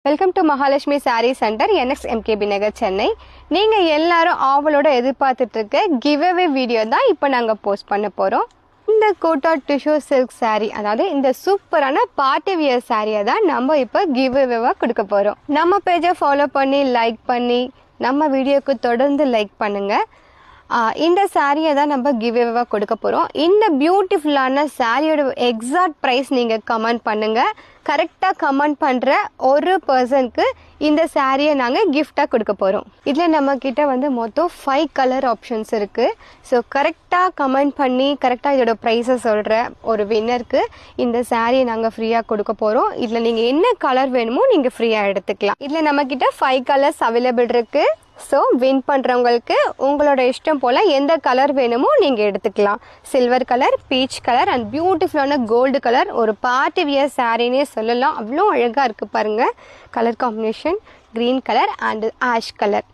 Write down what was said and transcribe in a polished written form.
Welcome to Mahalakshmi sorry centre NXMKB Nagar Chennai. நீங்கள் எல்லாரும் ஆவலோட எதிர்பார்த்துட்டு இருக்க கிவ் அவே வீடியோ தான் இப்போ நாங்கள் போஸ்ட் பண்ண போகிறோம். இந்த கோட்டா டிஷ்யூ சில்க் சாரீ, அதாவது இந்த சூப்பரான பார்ட்டி வியர் சாரியை தான் நம்ம இப்போ கிவ் அவேவாக கொடுக்க போகிறோம். நம்ம பேஜை ஃபாலோ பண்ணி லைக் பண்ணி நம்ம வீடியோக்கு தொடர்ந்து லைக் பண்ணுங்கள். இந்த சாரியை தான் நம்ம கிவ் அவேவாக கொடுக்க போகிறோம். இந்த பியூட்டிஃபுல்லான சாரியோட எக்ஸாக்ட் ப்ரைஸ் நீங்கள் கமெண்ட் பண்ணுங்கள். கரெக்டாக கமெண்ட் பண்ணுற ஒரு பர்சனுக்கு இந்த சாரியை நாங்கள் கிஃப்டாக கொடுக்க போகிறோம். இதில் நம்மக்கிட்ட மொத்தம் 5 கலர் ஆப்ஷன்ஸ் இருக்குது. ஸோ கரெக்டாக கமெண்ட் பண்ணி கரெக்டாக இதோட ப்ரைஸை சொல்கிற ஒரு வின்னருக்கு இந்த சாரியை நாங்கள் ஃப்ரீயாக கொடுக்க போகிறோம். இதில் நீங்கள் என்ன கலர் வேணுமோ நீங்கள் ஃப்ரீயாக எடுத்துக்கலாம். இதில் நம்மக்கிட்ட 5 கலர்ஸ் அவைலபிள் இருக்குது. ஸோ வின் பண்ணுறவங்களுக்கு உங்களோட இஷ்டம் போல் எந்த கலர் வேணுமோ நீங்கள் எடுத்துக்கலாம். Silver colour, peach colour and பியூட்டிஃபுல்லான கோல்டு கலர். ஒரு பார்ட்டி வியர் சாரின்னே சொல்லலாம். அவ்வளோ அழகாக இருக்குது பாருங்கள். Colour combination green colour and ash colour.